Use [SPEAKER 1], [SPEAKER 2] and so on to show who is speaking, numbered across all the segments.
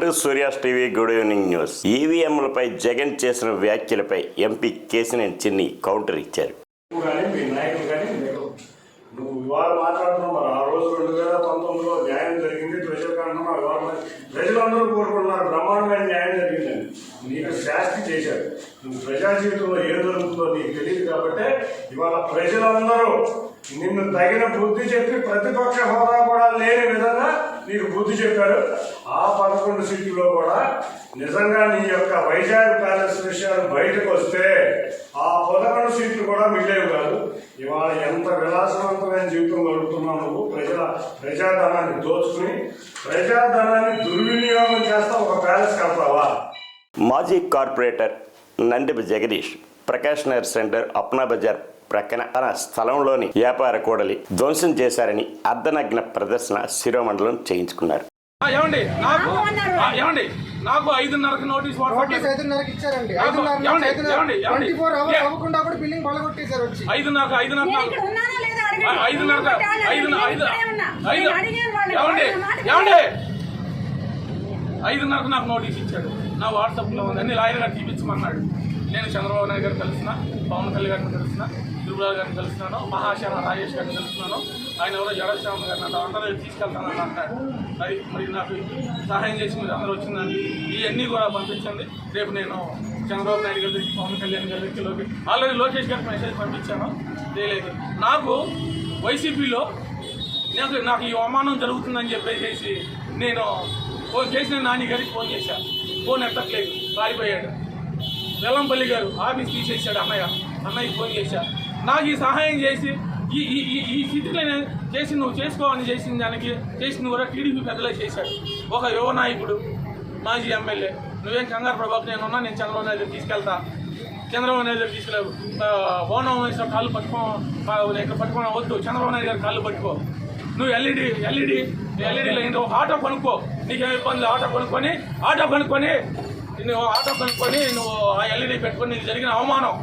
[SPEAKER 1] To Surya's TV good evening news. ఈవీఎంలపై జగన్ చేసిన వ్యాఖ్యలపై ఎంపీ కేసినేని చిన్ని కౌంటర్ ఇచ్చారు.
[SPEAKER 2] నువ్వు ఇవాళ మాట్లాడుతున్నావు, మరి ఆ రోజు 2019లో న్యాయం జరిగింది ప్రజలకు అంటున్నావు. ఇవాళ ప్రజలందరూ కోరుకుంటున్నారు బ్రహ్మాండమైన న్యాయం జరిగిందని. నీకు శాస్తి చేశారు. నువ్వు ప్రజా జీవితంలో ఏం జరుగుతుందో నీకు తెలియదు కాబట్టి ఇవాళ ప్రజలందరూ నిన్ను తగిన బుద్ధి చెప్పి ప్రతిపక్ష హోదా కూడా లేని విధంగా నీకు బుద్ధి చెప్పారు. ఆ 11 సీట్లలో కూడా నిజంగా నీ యొక్క వైజాగ్ ప్యాలెస్ విషయాలు బయటకు వస్తే ఆ 11 సీట్లు కూడా మిగిలేవి కాదు. ఇవాళ ఎంత విలాసవంతమైన జీవితం గడుపుతున్నావు నువ్వు. ప్రజాధనాన్ని దోచుకుని ప్రజాధనాన్ని దుర్వినియోగం చేస్తా ఒక ప్యాలెస్ కడతావా?
[SPEAKER 1] మాజీ కార్పొరేటర్ నందిబ జగదీష్ ప్రకాష్ నగర్ సెంటర్ అప్నా బజార్ ప్రక్కన తన స్థలంలోని వ్యాపార కూడలి ధ్వంసం చేశారని అర్ధనగ్న ప్రదర్శన శిరోమండలం చేయించుకున్నారు.
[SPEAKER 3] నాకు 5:30కి నోటీస్
[SPEAKER 4] 5:30కి ఇచ్చారండి. 24 అవర్స్ అవ్వకుండా కూడా బిల్డింగ్ పగలగొట్టేశారు వచ్చి.
[SPEAKER 3] 5:30 నాకు నోటీస్ ఇచ్చాడు. నా వాట్సాప్లో ఉంది, అన్ని లాయర్ గారు చూపించమన్నాడు. నేను చంద్రబాబు నాయుడు గారు కలిసిన, పవన్ కళ్యాణ్ గారిని కలిసిన, త్రిపుర గారిని కలిసినాను, మహాశాన రాజేష్ గారిని కలిసినాను. ఆయన ఎవరో జడశ్యామ గారిని అందరూ తీసుకెళ్తానని అంటాడు. అది మరి నాకు సహాయం చేసి మీరు అందరూ వచ్చిందండి. ఇవన్నీ కూడా పంపించండి. రేపు నేను చంద్రబాబు నాయుడు గారి దగ్గరికి, పవన్ కళ్యాణ్ గారి దగ్గరికి ఆల్రెడీ లోకేష్ గారికి మెసేజ్ పంపించాను. తెలియదు నాకు వైసీపీలో నాకు ఈ అవమానం జరుగుతుందని చెప్పేసి నేను ఫోన్ చేసిన నాని గారికి ఫోన్ చేశాను. ఫోన్ ఎత్తట్లేదు, పారిపోయాడు. వెల్లంపల్లి గారు ఆఫీస్ తీసేశాడు. అన్నయ్యకి ఫోన్ చేశాను. నాకు ఈ సహాయం చేసి ఈ స్థితిలో చేసి నువ్వు చేసుకోవాలని చేసిన దానికి చేసిన కూడా టీడీపీ పెద్దలే చేశాడు. ఒక యువ నాయకుడు, మాజీ ఎమ్మెల్యే, నువ్వేం కంగారు ప్రభాకు నేనున్నా, నేను చంద్రబాబు నాయుడు తీసుకెళ్తా. చంద్రబాబు నాయుడు గారు తీసుకెళ్ళావు. ఓనం వేసిన కాళ్ళు పట్టుకోవడం వద్దు. చంద్రబాబు నాయుడు గారు కాళ్ళు పట్టుకో. నువ్వు ఎల్ఈడీలో ఏంటో ఆటో కొనుక్కో. నీకేం ఇబ్బంది? ఆటో కొనుక్కొని నువ్వు ఆ ఎల్ఈడీ పెట్టుకొని నీకు జరిగిన అవమానం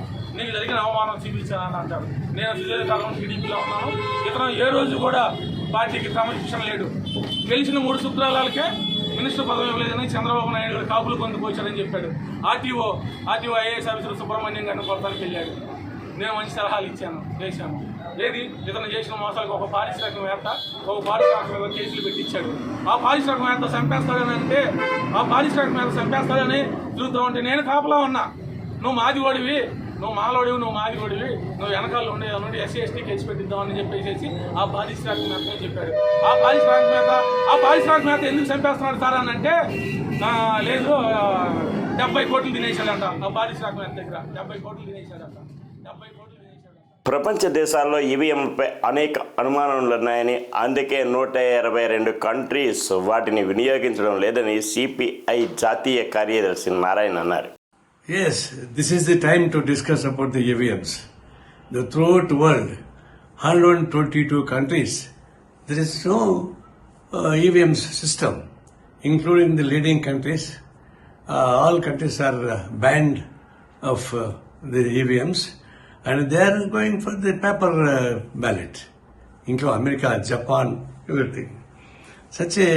[SPEAKER 3] చూపించానని అంటారు. నేను సుదీర్ఘకాలం టీడీపీలో ఉన్నాను. ఇతను ఏ రోజు కూడా పార్టీకి క్రమశిక్షణ లేడు. గెలిచిన 3 శుక్రాలకే మినిస్టర్ పదవి ఇవ్వలేదని చంద్రబాబు నాయుడు గారు కాపులు పొందుకోవచ్చారని చెప్పాడు. ఆర్టీఓ ఐఏఎస్ ఆఫీసర్ సుబ్రహ్మణ్యం గారిని కొడతానికి వెళ్ళాడు. నేను మంచి సలహాలు చేశాను. ఏది ఇతను చేసిన మోసాలకు ఒక పారిశ్రామికవేత్త కేసులు పెట్టించాడు. ఆ పారిశ్రామికవేత్త చంపేస్తాడని ఆ పారిశ్రామికవేత్త చంపేస్తాడని చూద్దామంటే నేను కాపలా ఉన్నా. నువ్వు మాదిగోడివి, నువ్వు మాదిగోడివి, నువ్వు వెనకాల నుండి ఎస్సీ ఎస్టీ కేసు పెట్టిద్దామని చెప్పేసి ఆ పారిశ్రామికవేత్త చెప్పాడు. ఆ పారిశ్రామికవేత్త ఎందుకు చంపేస్తున్నాడు సార్ అని అంటే, లేదు 70 కోట్లు తినేశాడంట. ఆ పారిశ్రామికవేత్త దగ్గర 70 కోట్లు తినేశాడంట. 70 కోట్లు.
[SPEAKER 1] ప్రపంచ దేశాల్లో ఈవీఎంలపై అనేక అనుమానాలున్నాయని, అందుకే 122 కంట్రీస్ వాటిని వినియోగించడం లేదని సిపిఐ జాతీయ కార్యదర్శి నారాయణ అన్నారు.
[SPEAKER 5] Yes, this is the time to discuss about the EVMs. Throughout the world, 122 countries, there is no EVM system, including the leading countries. All countries are banned of the EVMs. And they are going for the paper ballot, including America, Japan, everything. Such a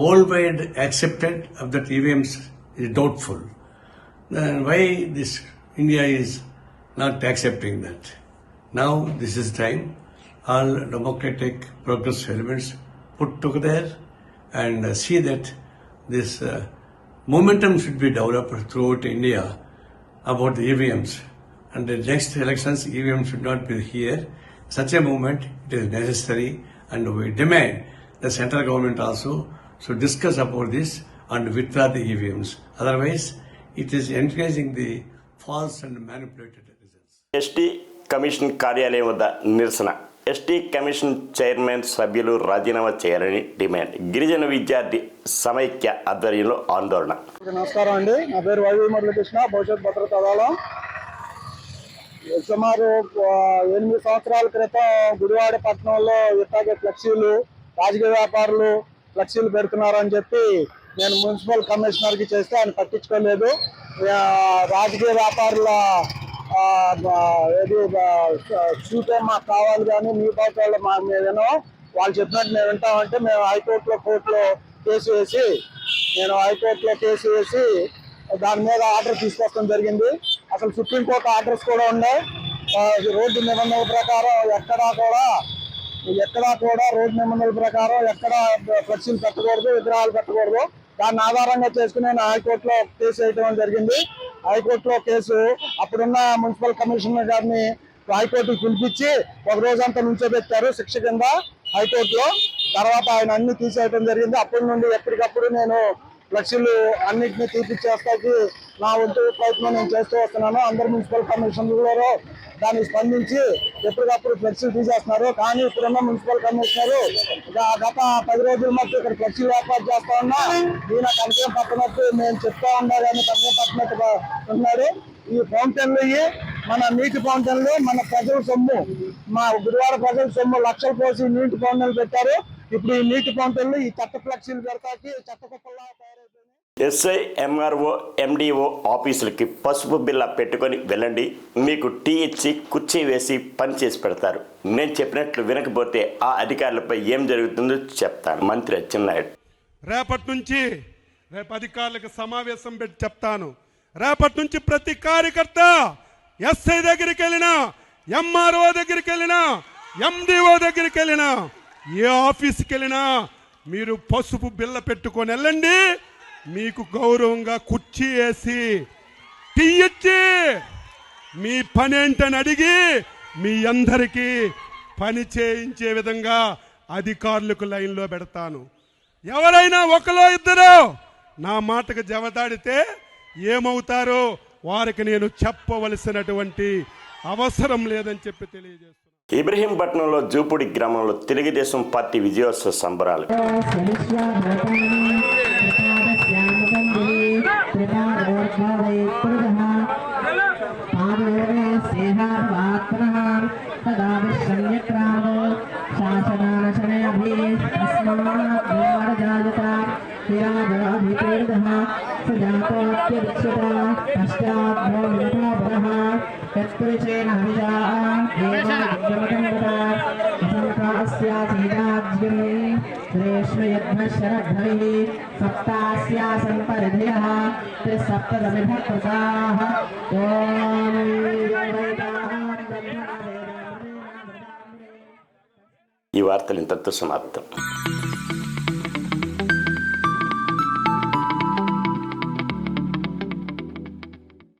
[SPEAKER 5] worldwide accepted of that EVMs is doubtful. Then why this India is not accepting that? Now this is time. All democratic progressive elements put together and see that this momentum should be developed throughout India about the EVMs. And the next elections, EVM should not be here. Such a movement, it is necessary, and we demand the central government also should discuss about this and withdraw the EVMs. Otherwise, it is encouraging the false and manipulated results.
[SPEAKER 1] ST commission కార్యాలయం వద్ద నిరసన. ST commission chairman సభ్యులు రాజీనామా చేయాలని demand. గిరిజన విద్యార్థి సమైక్య ఆధ్వర్యంలో ఆందోళన.
[SPEAKER 4] నమస్కారం అండి, నా పేరు వైవి మురళీకృష్ణ, భవిష్యత్ భద్రతా దళం. సుమారు 8 సంవత్సరాల క్రితం గుడివాడ పట్టణంలో ఇట్లాగే ఫ్లెక్సీలు, రాజకీయ వ్యాపారులు ఫ్లెక్సీలు పెడుతున్నారని చెప్పి నేను మున్సిపల్ కమిషనర్కి చేస్తే ఆయన పట్టించుకోలేదు. రాజకీయ వ్యాపారుల చూపే మాకు కావాలి కానీ మీ పాత్రలో మేము వినో, వాళ్ళు చెప్పినట్టు మేము వింటామంటే మేము హైకోర్టులో కోర్టులో కేసు వేసి నేను హైకోర్టులో కేసు వేసి దాని మీద ఆర్డర్ తీసుకొస్తాం జరిగింది. అసలు సుప్రీంకోర్టు ఆర్డర్స్ కూడా ఉన్నాయి. రోడ్డు నిబంధనల ప్రకారం ఎక్కడా కూడా రోడ్డు నిబంధనల ప్రకారం ఎక్కడ ఫ్లెక్సీలు పెట్టకూడదు, విగ్రహాలు పెట్టకూడదు. దాన్ని ఆధారంగా చేసుకుని నేను హైకోర్టులో కేసు వేయడం జరిగింది. హైకోర్టులో కేసు అప్పుడున్న మున్సిపల్ కమిషనర్ గారిని హైకోర్టుకు పిలిపించి ఒక రోజంతా నుంచోబెట్టారు శిక్ష కింద హైకోర్టులో. తర్వాత ఆయన అన్ని తీసేయడం జరిగింది. అప్పటి నుండి ఎప్పటికప్పుడు నేను ఫ్లెక్సీలు అన్నింటినీ తీపిచ్చేస్తాకి నా వంతు ప్రయత్నం నేను చేస్తూ వస్తున్నాను. అందరు మున్సిపల్ కమిషనర్లు దాన్ని స్పందించి ఎప్పటికప్పుడు ఫ్లెక్సీలు తీసేస్తున్నారు. కానీ ఇప్పుడున్న మున్సిపల్ కమిషనర్ గత 10 రోజుల మధ్య ఇక్కడ ఫ్లెక్సీలు ఏర్పాటు చేస్తా ఉన్నా ఈయన కంపెనీ పట్టినట్టు నేను చెప్తా ఉన్నా కానీ కంపెనీ పట్టినట్టు ఉన్నాడు. ఈ ఫౌంటైన్లు మన నీటి ఫౌంటైన్లు మన ప్రజల సొమ్ము, మా గుడివాడ ప్రజల సొమ్ము లక్షలు పోసి నీటి ఫౌంటైన్లు పెట్టారు. ఇప్పుడు ఈ నీటి ఫౌంటైన్లు ఈ చెత్త ఫ్లెక్సీలు పెడతాకి చెత్త కుప్పల్లా తయారైపోయినాయి.
[SPEAKER 1] ఎస్ఐ, ఎంఆర్ఓ, ఎండిఓ ఆఫీసులకి పసుపు బిల్ల పెట్టుకొని వెళ్ళండి. మీకు టీ ఇచ్చి కుర్చీ వేసి పని చేసి పెడతారు. నేను చెప్పినట్లు వినకపోతే ఆ అధికారులపై ఏం జరుగుతుందో చెప్తాను. మంత్రి అచ్చెన్నాయుడు.
[SPEAKER 6] రేపటి నుంచి అధికారులకు సమావేశం పెట్టి చెప్తాను. రేపటి నుంచి ప్రతి కార్యకర్త ఎస్ఐ దగ్గరికి వెళ్ళినా, ఎంఆర్ఓ దగ్గరికి వెళ్ళినా, ఎండిఓ దగ్గరికి వెళ్ళినా, ఏ ఆఫీస్కి వెళ్ళినా మీరు పసుపు బిల్ల పెట్టుకొని వెళ్ళండి. మీకు గౌరవంగా కుర్చీ వేసి టీ ఇచ్చి మీ పని ఏంటని అడిగి మీ అందరికీ పని చేయించే విధంగా అధికారులకు లైన్లో పెడతాను. ఎవరైనా ఒకలో ఇద్దరు నా మాటకు జవదాడితే ఏమవుతారో వారికి నేను చెప్పవలసినటువంటి అవసరం లేదని చెప్పి తెలియజేస్తున్నాను.
[SPEAKER 1] ఇబ్రహీంపట్నంలో జూపూడి గ్రామంలో తెలుగుదేశం పార్టీ విజయోత్సవ సంబరాలు. ఈ వార్తలు ఇంతటితో సమాప్తం.